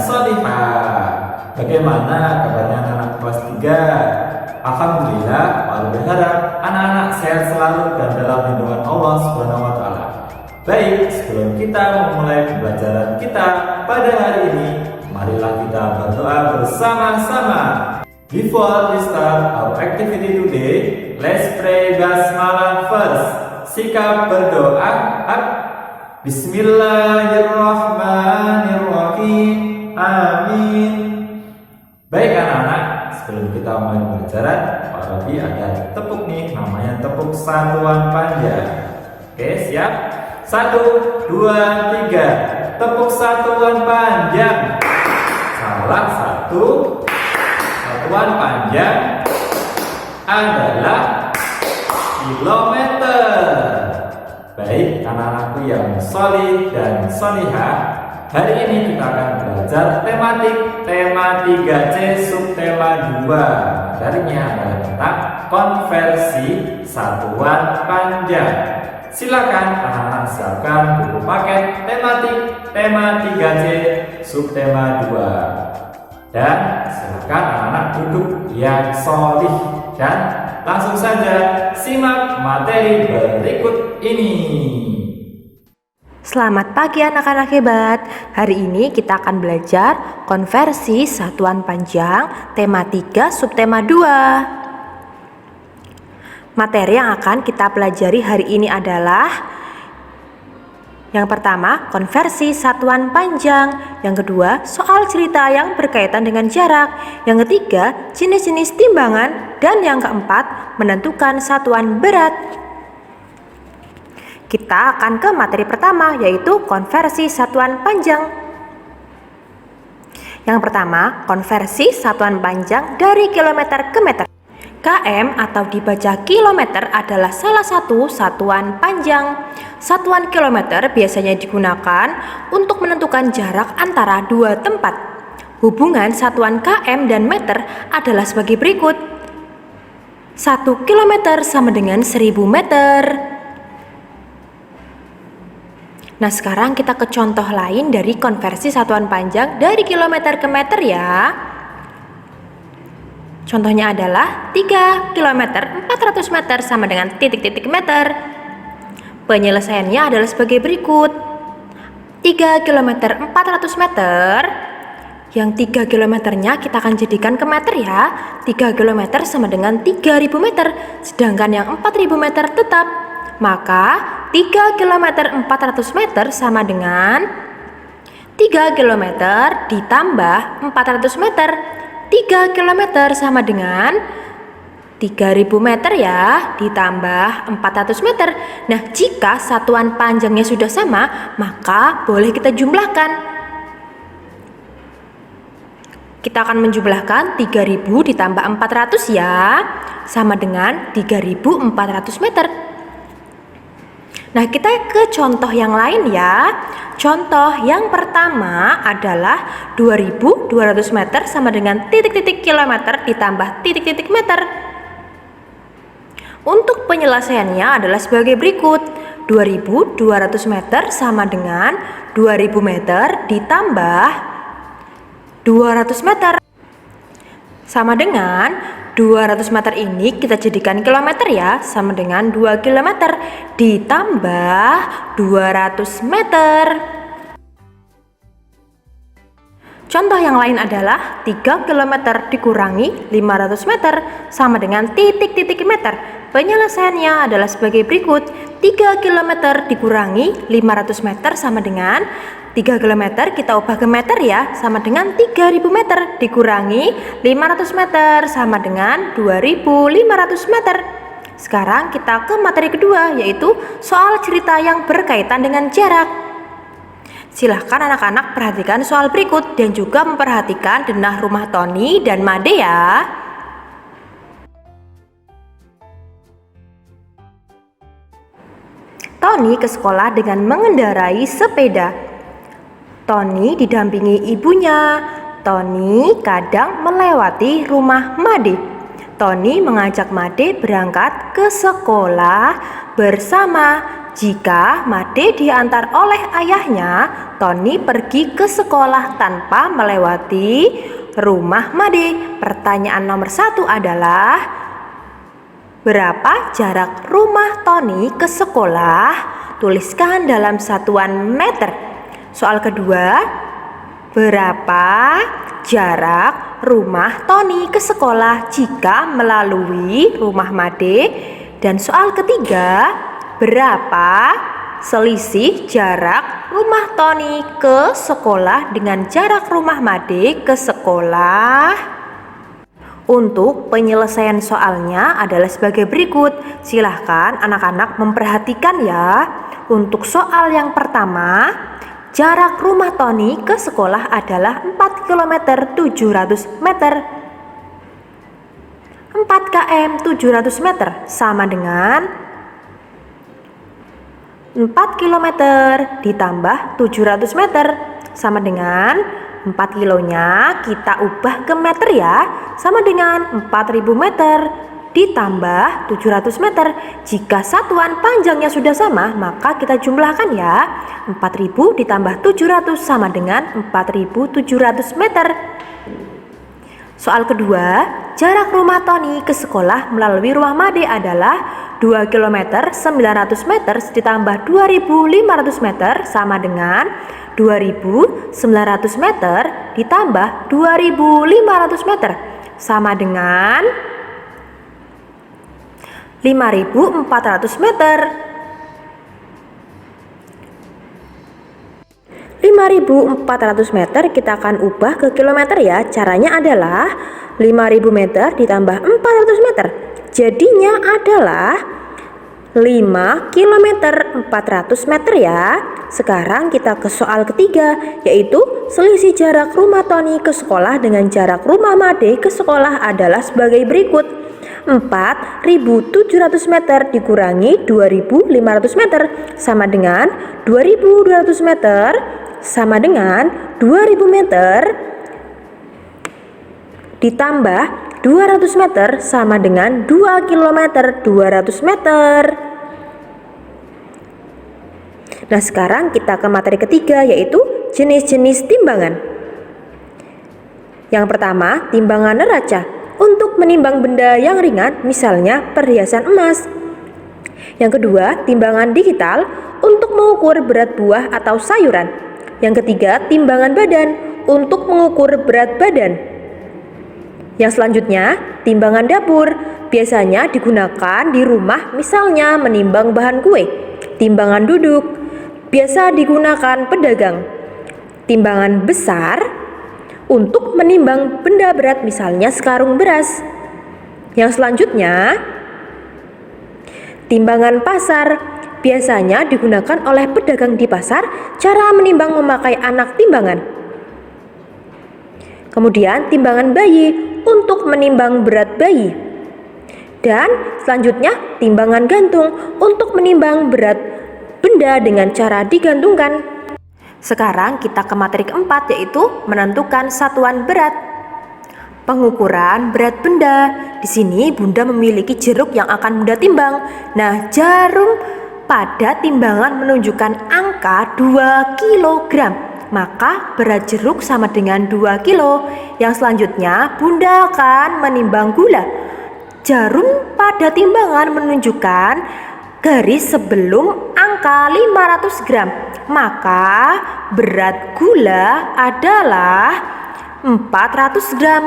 sholihah. Bagaimana kabarnya anak kelas 3? Alhamdulillah, Pak berharap anak-anak sehat selalu dan dalam lindungan Allah Subhanahu wa Ta'ala. Baik, sebelum kita memulai pembelajaran kita pada hari ini, marilah kita berdoa bersama-sama. Before we start our activity today, let's pray basmalah first. Sikap berdoa. Bismillahirrahmanirrahim. Amin. Baik anak-anak, sebelum kita mulai pembelajaran, Pak Robi ada tepuk nih, namanya tepuk satuan panjang. Oke, siap? 1, 2, 3. Tepuk satuan panjang. Salah satu. Satuan panjang adalah kilometer. Baik anak-anakku yang sholih dan sholihah, hari ini kita akan belajar tematik tema 3C subtema 2. Materinya adalah tentang konversi satuan panjang. Silakan anak-anak siapkan buku paket tematik tema 3C subtema 2. Dan silakan anak-anak duduk yang sholih dan langsung saja simak materi berikut ini. Selamat pagi anak-anak hebat. Hari ini kita akan belajar konversi satuan panjang tema 3 subtema 2. Materi yang akan kita pelajari hari ini adalah yang pertama, konversi satuan panjang. Yang kedua, soal cerita yang berkaitan dengan jarak. Yang ketiga, jenis-jenis timbangan. Dan yang keempat, menentukan satuan berat. Kita akan ke materi pertama, yaitu konversi satuan panjang. Yang pertama, konversi satuan panjang dari kilometer ke meter. km atau dibaca kilometer adalah salah satu satuan panjang. Satuan kilometer biasanya digunakan untuk menentukan jarak antara dua tempat. Hubungan satuan km dan meter adalah sebagai berikut. 1 km sama dengan 1000 meter. Nah, sekarang kita ke contoh lain dari konversi satuan panjang dari kilometer ke meter ya. Contohnya adalah 3 km 400 meter sama dengan titik-titik meter. Penyelesaiannya adalah sebagai berikut. 3 km 400 meter. Yang 3 kilometernya kita akan jadikan ke meter ya. 3 km sama dengan 3000 meter. Sedangkan yang 4000 meter tetap. Maka 3 km 400 meter sama dengan 3 km ditambah 400 meter. 3 km sama dengan 3000 meter ya, ditambah 400 meter. Nah, jika satuan panjangnya sudah sama, maka boleh kita jumlahkan. Kita akan menjumlahkan 3000 ditambah 400 ya, sama dengan 3400 meter. Nah, kita ke contoh yang lain ya. Contoh yang pertama adalah 2200 meter sama dengan titik-titik kilometer ditambah titik-titik meter. Untuk penyelesaiannya adalah sebagai berikut. 2200 meter sama dengan 2000 meter ditambah 200 meter. Sama dengan 200 meter ini kita jadikan kilometer ya, sama dengan 2 kilometer ditambah 200 meter. Contoh yang lain adalah 3 km dikurangi 500 meter sama dengan titik-titik meter. Penyelesaiannya adalah sebagai berikut. 3 km dikurangi 500 meter sama dengan 3 km kita ubah ke meter ya, sama dengan 3000 meter dikurangi 500 meter sama dengan 2500 meter. Sekarang kita ke materi kedua, yaitu soal cerita yang berkaitan dengan jarak. Silahkan anak-anak perhatikan soal berikut dan juga memperhatikan denah rumah Tony dan Made ya. Tony ke sekolah dengan mengendarai sepeda. Tony didampingi ibunya. Tony kadang melewati rumah Made. Tony mengajak Made berangkat ke sekolah bersama. Jika Made diantar oleh ayahnya, Tony pergi ke sekolah tanpa melewati rumah Made. Pertanyaan nomor 1 adalah, berapa jarak rumah Tony ke sekolah? Tuliskan dalam satuan meter. Soal kedua, berapa jarak rumah Tony ke sekolah jika melalui rumah Made? Dan soal ketiga, berapa selisih jarak rumah Tony ke sekolah dengan jarak rumah Made ke sekolah? Untuk penyelesaian soalnya adalah sebagai berikut. Silahkan anak-anak memperhatikan ya. Untuk soal yang pertama, jarak rumah Tony ke sekolah adalah 4 km 700 meter. 4 km 700 meter sama dengan 4 km ditambah 700 meter sama dengan 4 kilonya kita ubah ke meter ya, sama dengan 4000 meter ditambah 700 meter. Jika satuan panjangnya sudah sama, maka kita jumlahkan ya. 4000 ditambah 700 sama dengan 4700 meter. Soal kedua, jarak rumah Tony ke sekolah melalui rumah Made adalah 2 km 900 meter ditambah 2500 meter sama dengan 2900 meter ditambah 2500 meter sama dengan 5400 meter. 5400 meter kita akan ubah ke kilometer ya. Caranya adalah 5000 meter ditambah 400 meter. Jadinya adalah 5 km 400 meter ya. Sekarang kita ke soal ketiga, yaitu selisih jarak rumah Tony ke sekolah dengan jarak rumah Made ke sekolah adalah sebagai berikut. 4700 meter dikurangi 2500 meter sama dengan 2200 meter sama dengan 2000 meter ditambah 200 meter sama dengan 2 km 200 meter. Nah, sekarang kita ke materi ketiga, yaitu jenis-jenis timbangan. Yang pertama, timbangan neraca untuk menimbang benda yang ringan, misalnya perhiasan emas. Yang kedua, timbangan digital untuk mengukur berat buah atau sayuran. Yang ketiga, timbangan badan untuk mengukur berat badan. Yang selanjutnya, timbangan dapur biasanya digunakan di rumah, misalnya menimbang bahan kue. Timbangan duduk biasa digunakan pedagang. Timbangan besar untuk menimbang benda berat, misalnya sekarung beras. Yang selanjutnya, timbangan pasar biasanya digunakan oleh pedagang di pasar. Cara menimbang memakai anak timbangan. Kemudian timbangan bayi untuk menimbang berat bayi. Dan selanjutnya timbangan gantung untuk menimbang berat benda dengan cara digantungkan. Sekarang kita ke materi keempat, yaitu menentukan satuan berat. Pengukuran berat benda. Di sini Bunda memiliki jeruk yang akan Bunda timbang. Nah, jarum pada timbangan menunjukkan angka 2 kg. Maka berat jeruk sama dengan 2 kilo. Yang selanjutnya Bunda akan menimbang gula. Jarum pada timbangan menunjukkan garis sebelum angka 500 gram. Maka berat gula adalah 400 gram.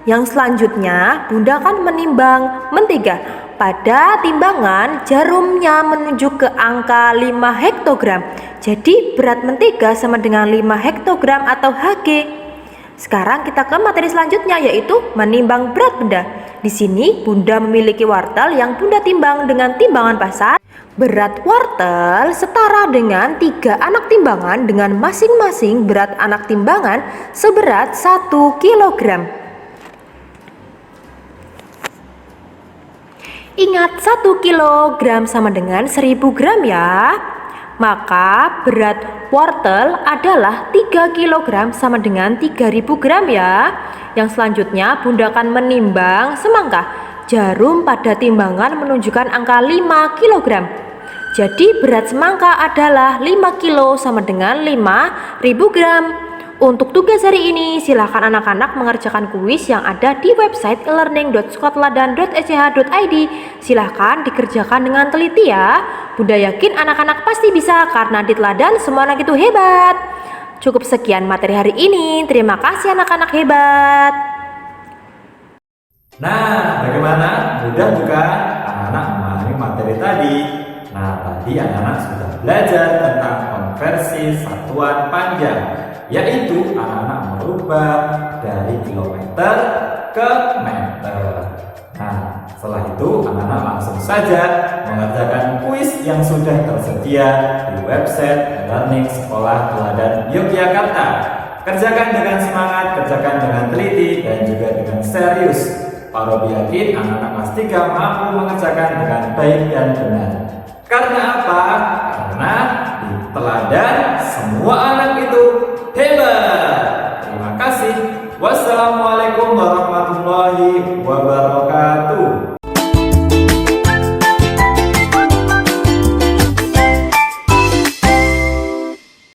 Yang selanjutnya Bunda akan menimbang mentega. Pada timbangan jarumnya menunjuk ke angka 5 hektogram. Jadi berat mentega sama dengan 5 hektogram atau Hg. Sekarang kita ke materi selanjutnya, yaitu menimbang berat benda. Di sini Bunda memiliki wortel yang Bunda timbang dengan timbangan pasar. Berat wortel setara dengan 3 anak timbangan dengan masing-masing berat anak timbangan seberat 1 kg. Ingat, 1 kg sama dengan 1000 gram ya. Maka berat wortel adalah 3 kg sama dengan 3000 gram ya. Yang selanjutnya Bunda akan menimbang semangka. Jarum pada timbangan menunjukkan angka 5 kg. Jadi berat semangka adalah 5 kilo sama dengan 5.000 gram. Untuk tugas hari ini, silakan anak-anak mengerjakan kuis yang ada di website elearning.sekolahdan.ech.id. Silakan dikerjakan dengan teliti ya. Bunda yakin anak-anak pasti bisa karena di teladan semua anak itu hebat. Cukup sekian materi hari ini. Terima kasih anak-anak hebat. Nah, bagaimana? Mudah bukan anak-anak memahami materi tadi? Nah, tadi anak-anak sudah belajar tentang konversi satuan panjang, yaitu anak-anak merubah dari kilometer ke meter. Nah, setelah itu anak-anak langsung saja mengerjakan kuis yang sudah tersedia di website Learning Sekolah Teladan Yogyakarta. Kerjakan dengan semangat, kerjakan dengan teliti, dan juga dengan serius. Pak Robi yakin anak-anak kelas 3 mampu mengerjakan dengan baik dan benar. Karena apa? Karena di teladan semua anak